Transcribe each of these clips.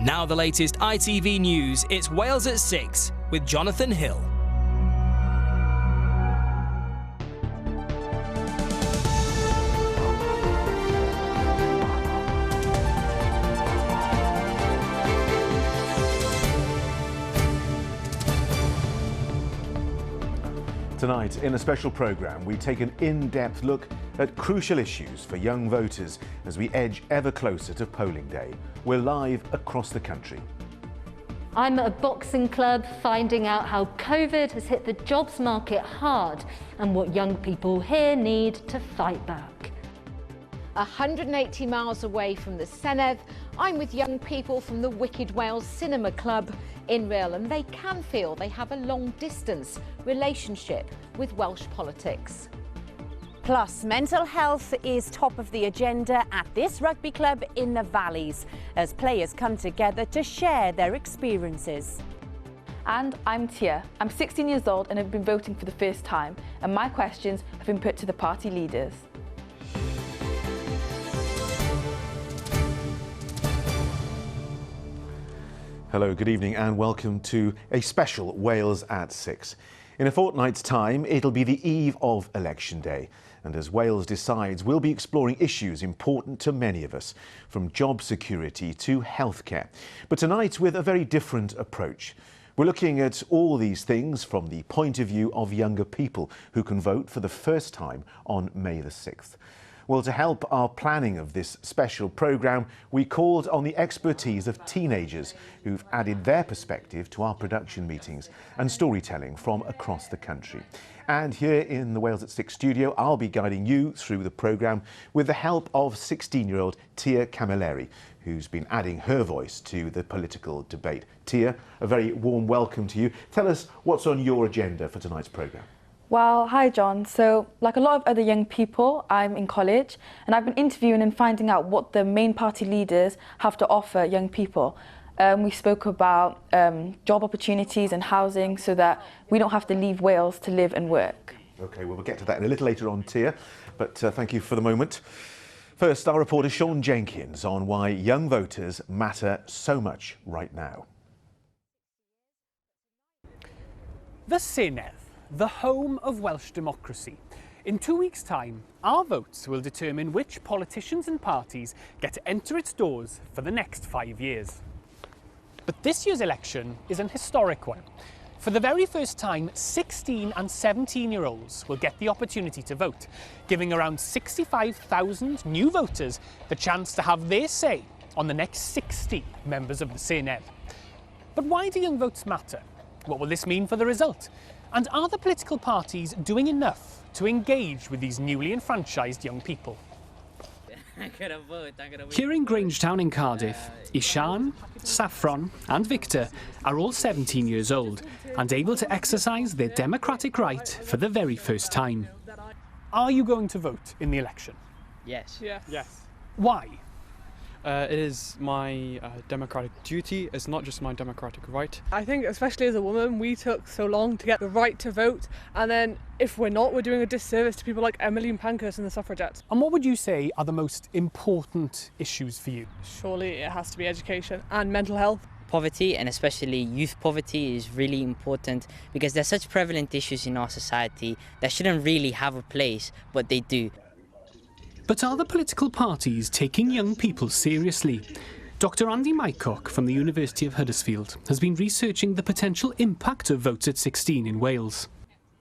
Now the latest ITV news, it's Wales at 6 with Jonathan Hill. Tonight, in a special programme, we take an in-depth look at crucial issues for young voters as we edge ever closer to polling day. We're live across the country. I'm at a boxing club finding out how COVID has hit the jobs market hard and what young people here need to fight back. 180 miles away from the Senedd, I'm with young people from the Wicked Wales Cinema Club in Rhyl, and they can feel they have a long-distance relationship with Welsh politics. Plus, mental health is top of the agenda at this rugby club in the Valleys as players come together to share their experiences. And I'm Tia. I'm 16 years old and have been voting for the first time, and my questions have been put to the party leaders. Hello, good evening and welcome to a special Wales at 6. In a fortnight's time, it'll be the eve of Election Day. And as Wales decides, we'll be exploring issues important to many of us, from job security to healthcare. But tonight, with a very different approach. We're looking at all these things from the point of view of younger people who can vote for the first time on May the 6th. Well, to help our planning of this special programme, we called on the expertise of teenagers who've added their perspective to our production meetings and storytelling from across the country. And here in the Wales at 6 studio, I'll be guiding you through the programme with the help of 16-year-old Tia Camilleri, who's been adding her voice to the political debate. Tia, a very warm welcome to you. Tell us what's on your agenda for tonight's programme. Well, hi John. So, like a lot of other young people, I'm in college and I've been interviewing and finding out what the main party leaders have to offer young people. We spoke about job opportunities and housing so that we don't have to leave Wales to live and work. OK, well, we'll get to that in a little later on, Tia, but thank you for the moment. First, our reporter Sean Jenkins on why young voters matter so much right now. The Senedd, the home of Welsh democracy. In 2 weeks' time, our votes will determine which politicians and parties get to enter its doors for the next 5 years. But this year's election is an historic one. For the very first time, 16 and 17-year-olds will get the opportunity to vote, giving around 65,000 new voters the chance to have their say on the next 60 members of the Senedd. But why do young votes matter? What will this mean for the result? And are the political parties doing enough to engage with these newly enfranchised young people? Here in Grangetown in Cardiff, Ishan, Saffron and Victor are all 17 years old and able to exercise their democratic right for the very first time. Are you going to vote in the election? Yes. Yes. Why? It is my democratic duty. It's not just my democratic right. I think especially as a woman, we took so long to get the right to vote, and then if we're not, we're doing a disservice to people like Emmeline Pankhurst and the suffragettes. And what would you say are the most important issues for you? Surely it has to be education and mental health. Poverty, and especially youth poverty, is really important because there's such prevalent issues in our society that shouldn't really have a place, but they do. But are the political parties taking young people seriously? Dr. Andy Mycock from the University of Huddersfield has been researching the potential impact of votes at 16 in Wales.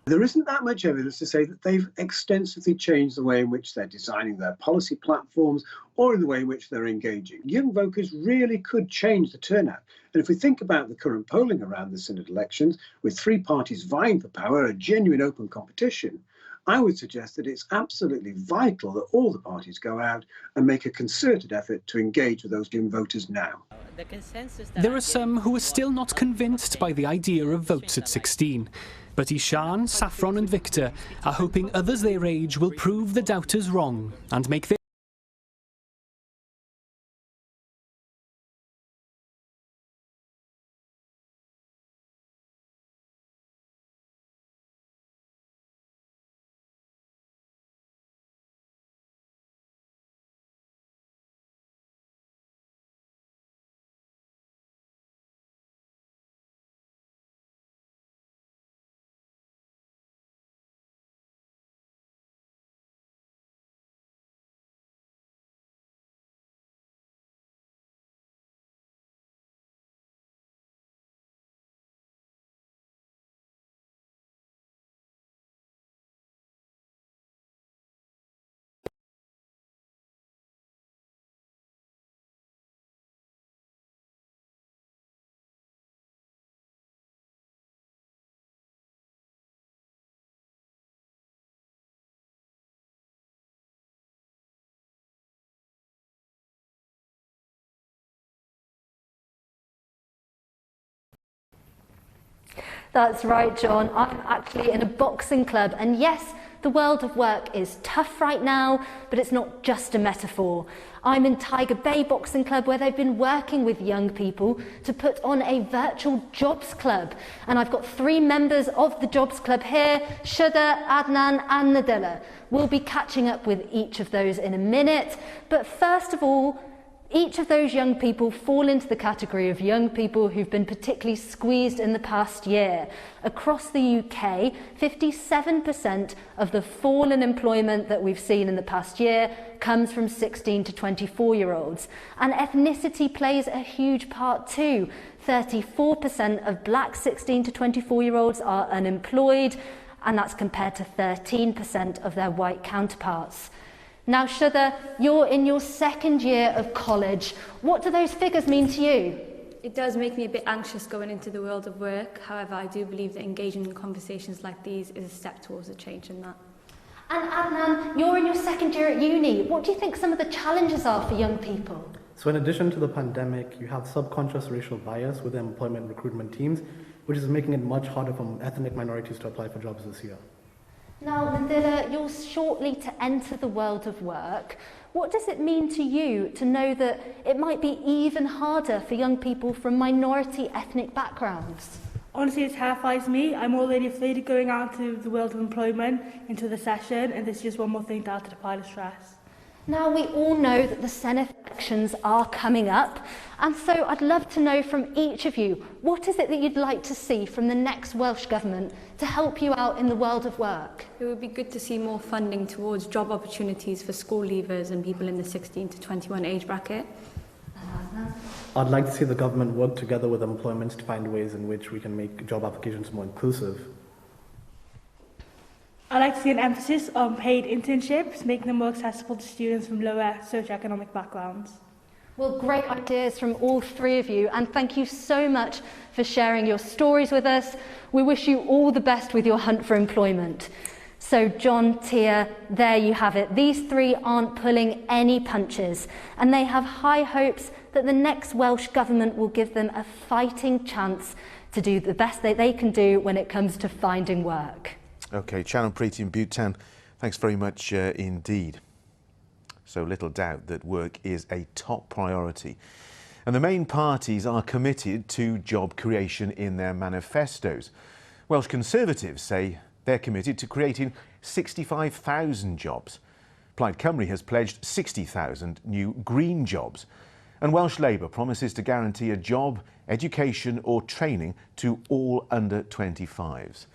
There isn't that much evidence to say that they've extensively changed the way in which they're designing their policy platforms or in the way in which they're engaging. Young voters really could change the turnout. And if we think about the current polling around the Senedd elections, with three parties vying for power, a genuine open competition, I would suggest that it's absolutely vital that all the parties go out and make a concerted effort to engage with those young voters now. There are some who are still not convinced by the idea of votes at 16. But Ishan, Saffron and Victor are hoping others their age will prove the doubters wrong and make their That's right, John. I'm actually in a boxing club, and yes, the world of work is tough right now, but it's not just a metaphor. I'm in Tiger Bay Boxing Club, where they've been working with young people to put on a virtual jobs club. And I've got 3 members of the jobs club here, Shudda, Adnan and Nadilla. We'll be catching up with each of those in a minute. But first of all, each of those young people fall into the category of young people who've been particularly squeezed in the past year. Across the UK, 57% of the fall in employment that we've seen in the past year comes from 16 to 24-year-olds. And ethnicity plays a huge part too. 34% of black 16 to 24-year-olds are unemployed, and that's compared to 13% of their white counterparts. Now, Shudda, you're in your 2nd year of college. What do those figures mean to you? It does make me a bit anxious going into the world of work. However, I do believe that engaging in conversations like these is a step towards a change in that. And Adnan, you're in your 2nd year at uni. What do you think some of the challenges are for young people? So in addition to the pandemic, you have subconscious racial bias within employment recruitment teams, which is making it much harder for ethnic minorities to apply for jobs this year. Now, Nadilla, you're shortly to enter the world of work. What does it mean to you to know that it might be even harder for young people from minority ethnic backgrounds? Honestly, it terrifies me. I'm already afraid of going out into the world of employment, into the session, and this is just one more thing to add to the pile of stress. Now, we all know that the Senedd elections are coming up, and so I'd love to know from each of you, what is it that you'd like to see from the next Welsh Government to help you out in the world of work? It would be good to see more funding towards job opportunities for school leavers and people in the 16 to 21 age bracket. I'd like to see the government work together with employment to find ways in which we can make job applications more inclusive. I'd like to see an emphasis on paid internships, making them more accessible to students from lower socioeconomic backgrounds. Well, great ideas from all 3 of you, and thank you so much for sharing your stories with us. We wish you all the best with your hunt for employment. So John, Tia, there you have it. These 3 aren't pulling any punches, and they have high hopes that the next Welsh Government will give them a fighting chance to do the best that they can do when it comes to finding work. OK, Shannon Preety and Butte Town, thanks very much indeed. So little doubt that work is a top priority. And the main parties are committed to job creation in their manifestos. Welsh Conservatives say they're committed to creating 65,000 jobs. Plaid Cymru has pledged 60,000 new green jobs. And Welsh Labour promises to guarantee a job, education or training to all under 25s.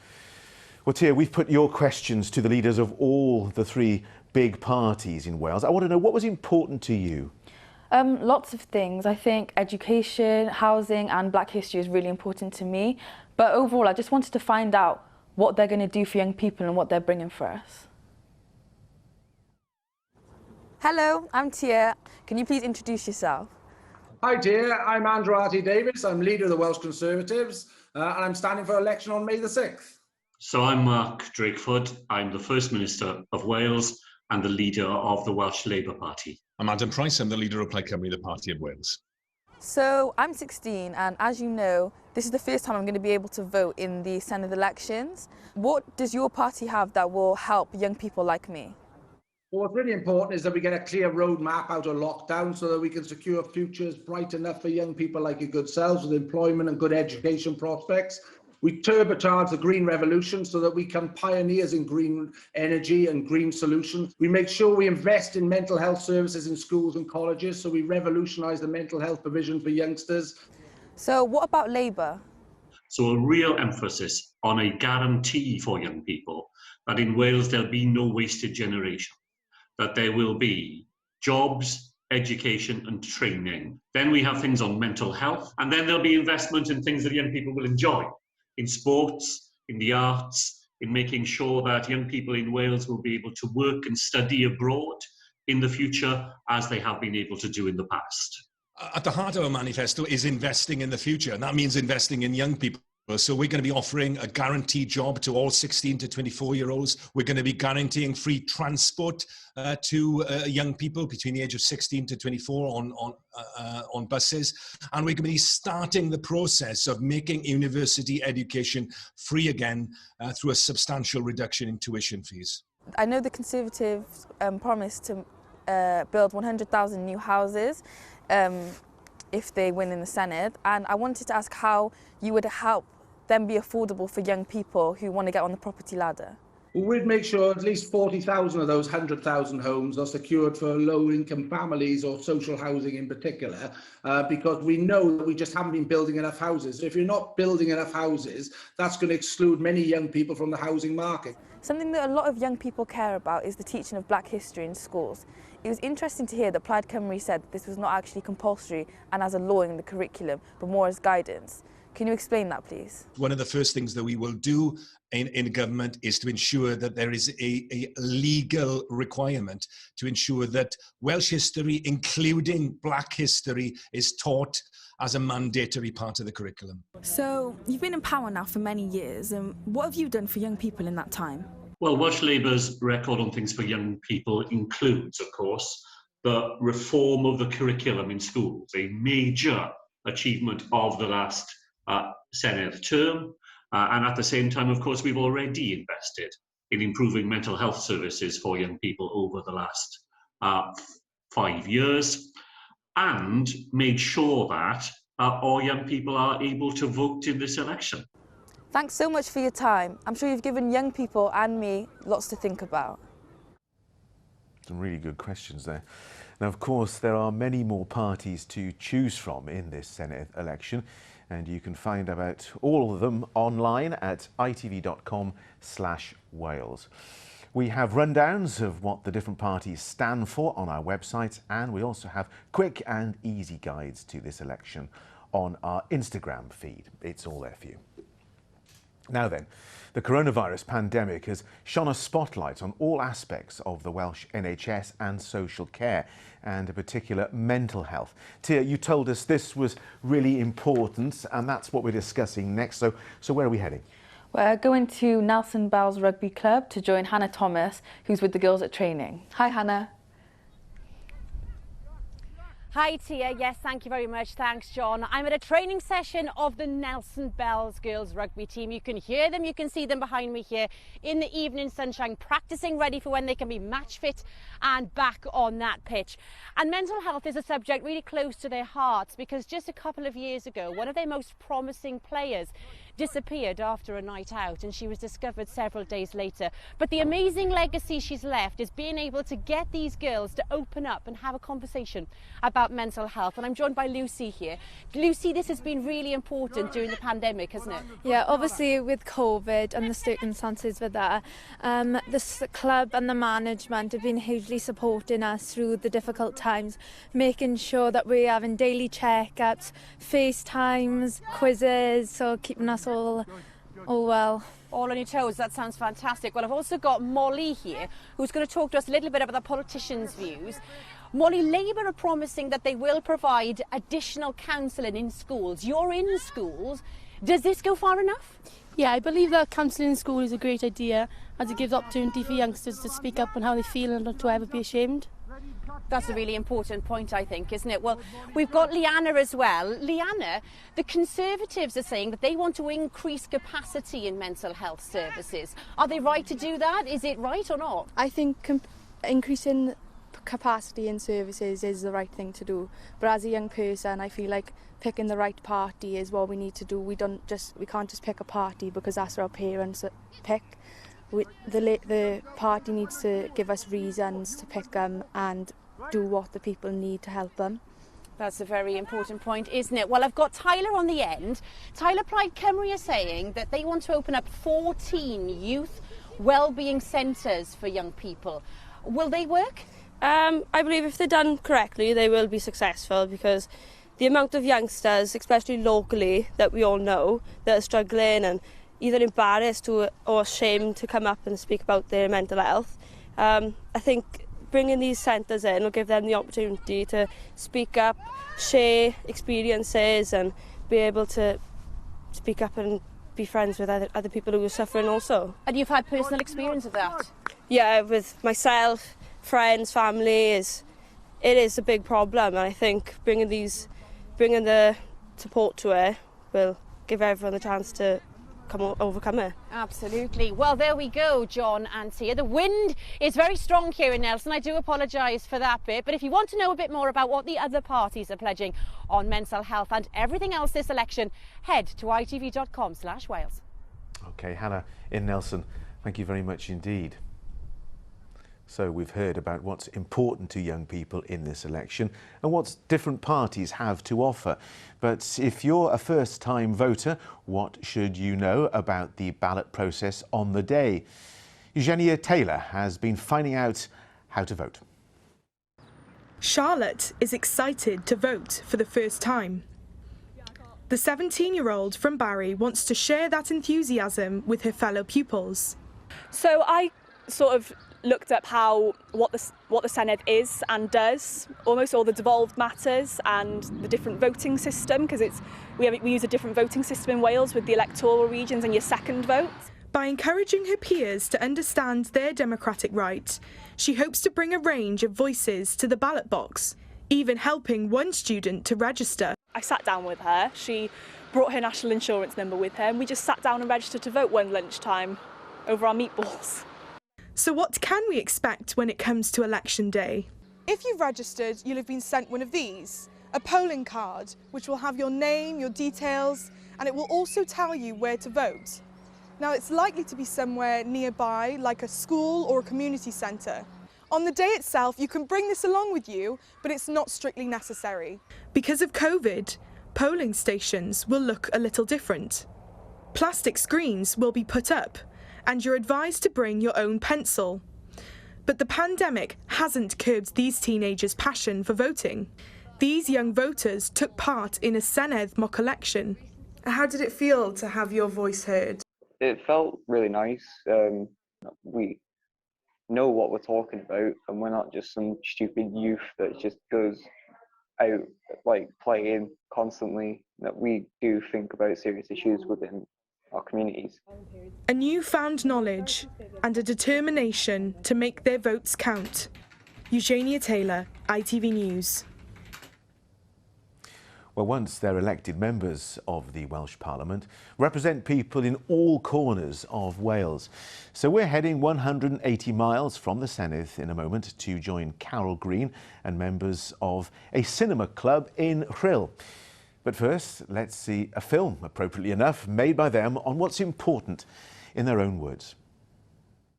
Well, Tia, we've put your questions to the leaders of all the 3 big parties in Wales. I want to know, what was important to you? Lots of things. I think education, housing and Black history is really important to me. But overall, I just wanted to find out what they're going to do for young people and what they're bringing for us. Hello, I'm Tia. Can you please introduce yourself? Hi dear, I'm Andrew Davies. I'm leader of the Welsh Conservatives and I'm standing for election on May the 6th. So I'm Mark Drakeford. I'm the First Minister of Wales and the leader of the Welsh Labour Party. I'm Adam Price. I'm the leader of Plaid Cymru, the party of Wales. So I'm 16 and as you know, this is the first time I'm going to be able to vote in the Senedd elections. What does your party have that will help young people like me? Well, what's really important is that we get a clear roadmap out of lockdown so that we can secure futures bright enough for young people like your good selves with employment and good education prospects. We turbocharge the green revolution so that we become pioneers in green energy and green solutions. We make sure we invest in mental health services in schools and colleges, so we revolutionise the mental health provision for youngsters. So what about Labour? So a real emphasis on a guarantee for young people that in Wales there'll be no wasted generation, that there will be jobs, education and training. Then we have things on mental health, and then there'll be investment in things that young people will enjoy. In sports, in the arts, in making sure that young people in Wales will be able to work and study abroad in the future as they have been able to do in the past. At the heart of our manifesto is investing in the future, and that means investing in young people. So we're going to be offering a guaranteed job to all 16 to 24-year-olds. We're going to be guaranteeing free transport to young people between the age of 16 to 24 on buses. And we're going to be starting the process of making university education free again through a substantial reduction in tuition fees. I know the Conservatives promised to build 100,000 new houses if they win in the Senedd, and I wanted to ask how you would help them be affordable for young people who want to get on the property ladder. Well, we'd make sure at least 40,000 of those 100,000 homes are secured for low-income families or social housing in particular, because we know that we just haven't been building enough houses. So if you're not building enough houses, that's going to exclude many young people from the housing market. Something that a lot of young people care about is the teaching of Black history in schools. It was interesting to hear that Plaid Cymru said that this was not actually compulsory and as a law in the curriculum, but more as guidance. Can you explain that, please? One of the first things that we will do in government is to ensure that there is a legal requirement to ensure that Welsh history, including Black history, is taught as a mandatory part of the curriculum. So, you've been in power now for many years, and what have you done for young people in that time? Well, Welsh Labour's record on things for young people includes, of course, the reform of the curriculum in schools, a major achievement of the last Senedd term. And at the same time, of course, we've already invested in improving mental health services for young people over the last 5 years, and made sure that all young people are able to vote in this election. Thanks so much for your time. I'm sure you've given young people and me lots to think about. Some really good questions there. Now, of course, there are many more parties to choose from in this Senedd election, and you can find about all of them online at itv.com/Wales. We have rundowns of what the different parties stand for on our website, and we also have quick and easy guides to this election on our Instagram feed. It's all there for you. Now then, the coronavirus pandemic has shone a spotlight on all aspects of the Welsh NHS and social care, and in particular mental health. Tia, you told us this was really important, and that's what we're discussing next. So where are we heading? We're going to Nelson Bells Rugby Club to join Hannah Thomas, who's with the girls at training. Hi, Hannah. Hi Tia, yes, thank you very much. Thanks, John. I'm at a training session of the Nelson Bells girls rugby team. You can hear them, you can see them behind me here in the evening sunshine, practicing ready for when they can be match fit and back on that pitch. And mental health is a subject really close to their hearts, because just a couple of years ago, one of their most promising players disappeared after a night out, and she was discovered several days later. But the amazing legacy she's left is being able to get these girls to open up and have a conversation about mental health. And I'm joined by Lucy here. Lucy, this has been really important during the pandemic, hasn't it? Yeah, obviously with COVID and the circumstances with that, the club and the management have been hugely supporting us through the difficult times, making sure that we're having daily checkups, FaceTimes, quizzes, so keeping us all well. All on your toes, that sounds fantastic. Well, I've also got Molly here, who's going to talk to us a little bit about the politicians' views. Molly, Labour are promising that they will provide additional counselling in schools. You're in schools. Does this go far enough? Yeah, I believe that counselling in school is a great idea, as it gives opportunity for youngsters to speak up on how they feel and not to ever be ashamed. That's a really important point, I think, isn't it? Well, we've got Leanna as well. Leanna, the Conservatives are saying that they want to increase capacity in mental health services. Are they right to do that? Is it right or not? I think increasing capacity in services is the right thing to do. But as a young person, I feel like picking the right party is what we need to do. We can't just pick a party because that's what our parents pick. The party needs to give us reasons to pick them and do what the people need to help them. That's a very important point, isn't it? Well, I've got Tyler on the end. Tyler, Plaid Cymru are saying that they want to open up 14 youth wellbeing centres for young people. Will they work? I believe if they're done correctly, they will be successful, because the amount of youngsters, especially locally, that we all know, that are struggling and either embarrassed or ashamed to come up and speak about their mental health. I think bringing these centres in will give them the opportunity to speak up, share experiences and be able to speak up and be friends with other people who are suffering also. And you've had personal experience of that? Yeah, with myself, friends, family, it is a big problem, and I think bringing the support to it will give everyone the chance to overcome it. Absolutely. Well, there we go, John and Tia. The wind is very strong here in Nelson. I do apologise for that bit. But if you want to know a bit more about what the other parties are pledging on mental health and everything else this election, head to itv.com/Wales. OK, Hannah in Nelson, thank you very much indeed. So we've heard about what's important to young people in this election and what different parties have to offer. But if you're a first-time voter, what should you know about the ballot process on the day? Eugenia Taylor has been finding out how to vote. Charlotte is excited to vote for the first time. The 17-year-old from Barry wants to share that enthusiasm with her fellow pupils. So I sort of looked up what the Senedd is and does, almost all the devolved matters and the different voting system, because we use a different voting system in Wales with the electoral regions and your second vote. By encouraging her peers to understand their democratic right, she hopes to bring a range of voices to the ballot box, even helping one student to register. I sat down with her, she brought her national insurance number with her, and we just sat down and registered to vote one lunchtime over our meatballs. So what can we expect when it comes to election day? If you've registered, you'll have been sent one of these, a polling card, which will have your name, your details, and it will also tell you where to vote. Now, it's likely to be somewhere nearby, like a school or a community centre. On the day itself, you can bring this along with you, but it's not strictly necessary. Because of COVID, polling stations will look a little different. Plastic screens will be put up, and you're advised to bring your own pencil. But the pandemic hasn't curbed these teenagers' passion for voting. These young voters took part in a Senedd mock election. How did it feel to have your voice heard? It felt really nice. We know what we're talking about, and we're not just some stupid youth that just goes out like playing constantly. That we do think about serious issues within our communities. A newfound knowledge and a determination to make their votes count. Eugenia Taylor, ITV News. Well, once they're elected members of the Welsh Parliament, represent people in all corners of Wales. So we're heading 180 miles from the Senedd in a moment to join Carol Green and members of a cinema club in Rhyl. But first, let's see a film, appropriately enough, made by them on what's important in their own words.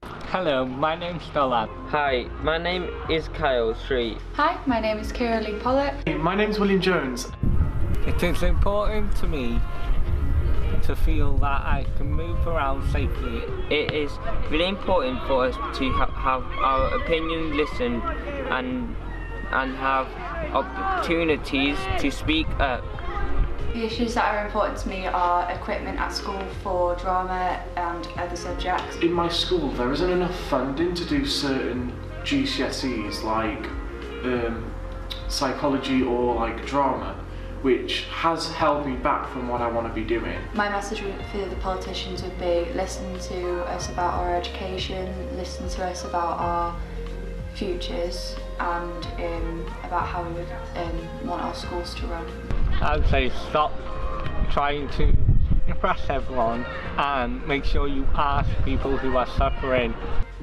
Hello, my name's Dolan. Hi, my name is Kyle Street. Hi, my name is Kira Lee Pollock. Hey, my name's William Jones. It is important to me to feel that I can move around safely. It is really important for us to have our opinion listened and have opportunities to speak up. The issues that are important to me are equipment at school for drama and other subjects. In my school, there isn't enough funding to do certain GCSEs like psychology or like drama, which has held me back from what I want to be doing. My message for the politicians would be listen to us about our education, listen to us about our futures and about how we would want our schools to run. I'd say stop trying to impress everyone and make sure you ask people who are suffering.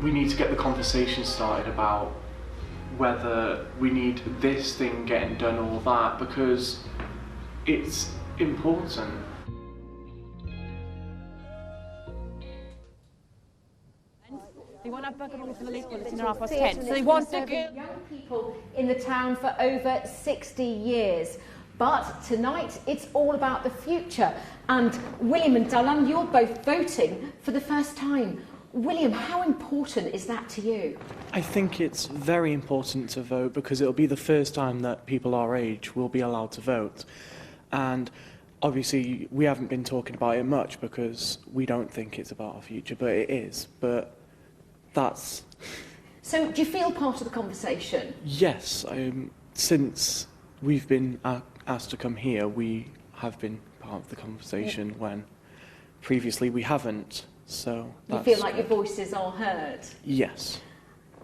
We need to get the conversation started about whether we need this thing getting done or that, because it's important. They want to bugger all for the late bulletin at 10:30. So they want to young people in the town for over 60 years. But tonight, it's all about the future. And William and Dylan, you're both voting for the first time. William, how important is that to you? I think it's very important to vote because it'll be the first time that people our age will be allowed to vote. And obviously, we haven't been talking about it much because we don't think it's about our future, but it is. But that's... So, do you feel part of the conversation? Yes. Since we've been asked to come here, we have been part of the conversation when previously we haven't. So You feel like your voices are heard? Yes.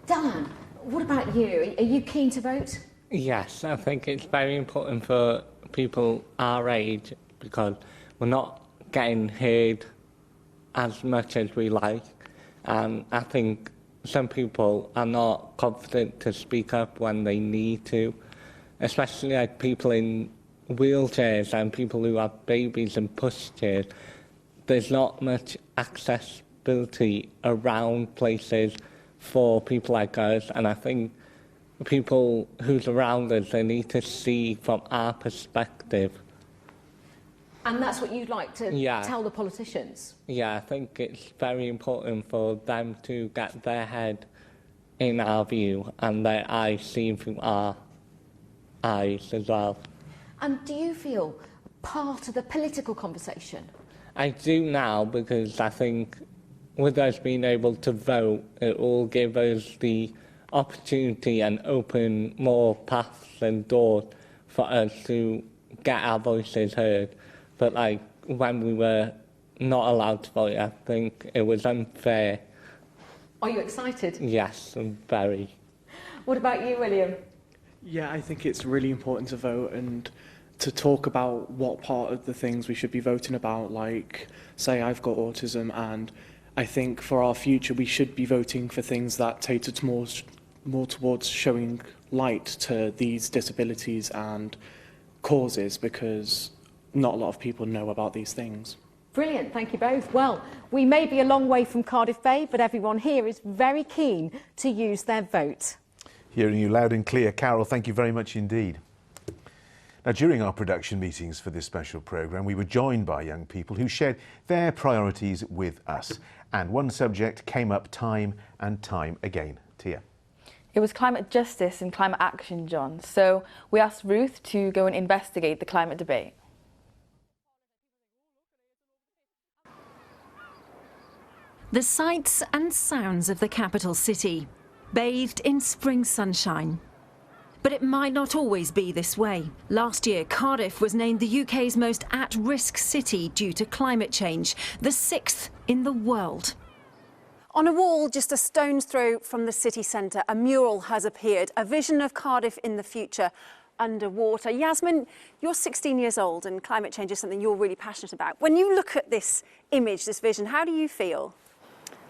Dan, what about you? Are you keen to vote? Yes, I think it's very important for people our age because we're not getting heard as much as we like. And I think some people are not confident to speak up when they need to, especially like people in wheelchairs and people who have babies and pushchairs. There's not much accessibility around places for people like us, and I think people who's around us, they need to see from our perspective. And that's what you'd like to tell the politicians? Yeah, I think it's very important for them to get their head in our view and their eyes seen through our eyes as well. And do you feel part of the political conversation? I do now, because I think with us being able to vote, it will give us the opportunity and open more paths and doors for us to get our voices heard. But like when we were not allowed to vote, I think it was unfair. Are you excited? Yes, I'm very. What about you, William? Yeah, I think it's really important to vote and to talk about what part of the things we should be voting about. Like, say I've got autism, and I think for our future we should be voting for things that cater more towards showing light to these disabilities and causes, because not a lot of people know about these things. Brilliant, thank you both. Well, we may be a long way from Cardiff Bay, but everyone here is very keen to use their vote. Hearing you loud and clear. Carol, thank you very much indeed. Now, during our production meetings for this special programme, we were joined by young people who shared their priorities with us. And one subject came up time and time again. Tia. It was climate justice and climate action, John. So we asked Ruth to go and investigate the climate debate. The sights and sounds of the capital city, bathed in spring sunshine. But it might not always be this way. Last year, Cardiff was named the UK's most at-risk city due to climate change, the 6th in the world. On a wall just a stone's throw from the city centre, a mural has appeared, a vision of Cardiff in the future underwater. Yasmin, you're 16 years old and climate change is something you're really passionate about. When you look at this image, this vision, how do you feel?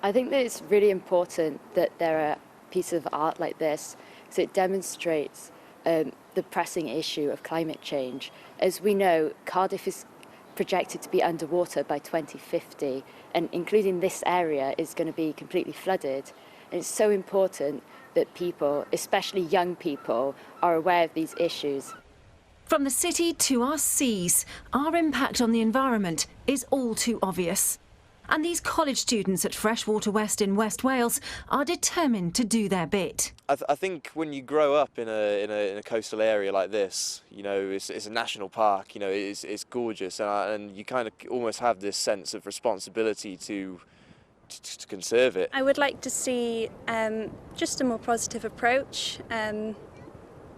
I think that it's really important that there are pieces of art like this, because it demonstrates the pressing issue of climate change. As we know, Cardiff is projected to be underwater by 2050, and including this area is going to be completely flooded. And it's so important that people, especially young people, are aware of these issues. From the city to our seas, our impact on the environment is all too obvious. And these college students at Freshwater West in West Wales are determined to do their bit. I think when you grow up in a coastal area like this, you know, it's a national park, you know, it's gorgeous, and you kind of almost have this sense of responsibility to conserve it. I would like to see just a more positive approach,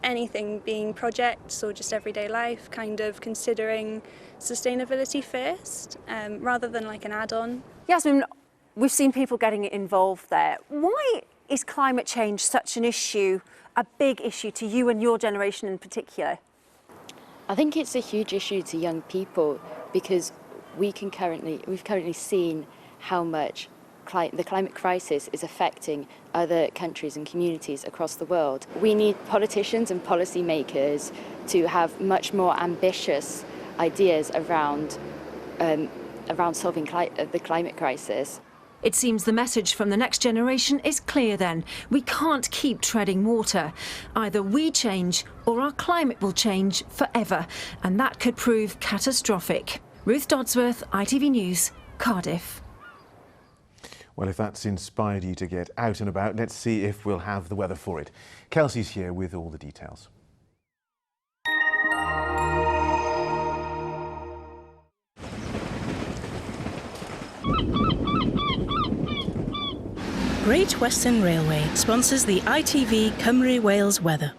anything being projects or just everyday life, kind of considering sustainability first, rather than like an add-on. Yasmin, we've seen people getting involved there. Why is climate change such an issue, a big issue to you and your generation in particular? I think it's a huge issue to young people because we've currently seen how much the climate crisis is affecting other countries and communities across the world. We need politicians and policymakers to have much more ambitious ideas around solving the climate crisis. It seems the message from the next generation is clear then. We can't keep treading water. Either we change or our climate will change forever, and that could prove catastrophic. Ruth Dodsworth, ITV News, Cardiff. Well, if that's inspired you to get out and about, let's see if we'll have the weather for it. Kelsey's here with all the details. Great Western Railway sponsors the ITV Cymru Wales weather.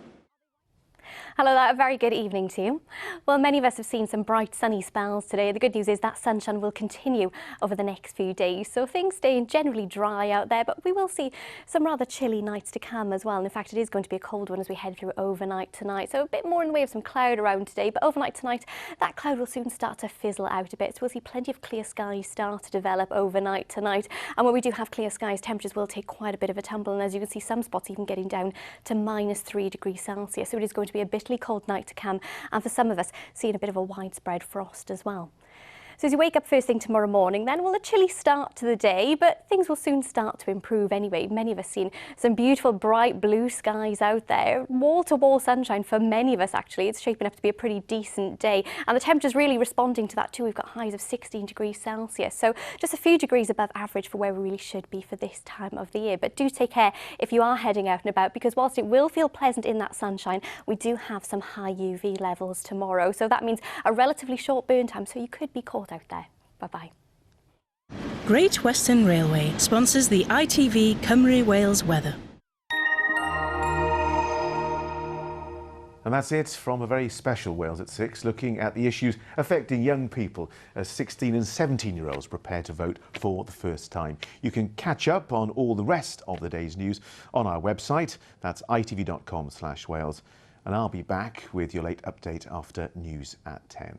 Hello there, a very good evening to you. Well, many of us have seen some bright sunny spells today. The good news is that sunshine will continue over the next few days, so things stay generally dry out there, but we will see some rather chilly nights to come as well. And in fact, it is going to be a cold one as we head through overnight tonight, so a bit more in the way of some cloud around today, but overnight tonight, that cloud will soon start to fizzle out a bit, so we'll see plenty of clear skies start to develop overnight tonight. And when we do have clear skies, temperatures will take quite a bit of a tumble, and as you can see, some spots even getting down to -3 degrees Celsius, so it is going to be a bitterly cold night to come, and for some of us seeing a bit of a widespread frost as well. So as you wake up first thing tomorrow morning then, well, a chilly start to the day, but things will soon start to improve anyway. Many of us seen some beautiful bright blue skies out there, wall-to-wall sunshine for many of us actually. It's shaping up to be a pretty decent day, and the temperature's really responding to that too. We've got highs of 16 degrees Celsius, so just a few degrees above average for where we really should be for this time of the year. But do take care if you are heading out and about, because whilst it will feel pleasant in that sunshine, we do have some high UV levels tomorrow, so that means a relatively short burn time, so you could be caught out there. Bye-bye. Great Western Railway sponsors the ITV Cymru Wales weather. And that's it from a very special Wales at 6, looking at the issues affecting young people as 16 and 17-year-olds prepare to vote for the first time. You can catch up on all the rest of the day's news on our website. That's itv.com/Wales. And I'll be back with your late update after news at 10.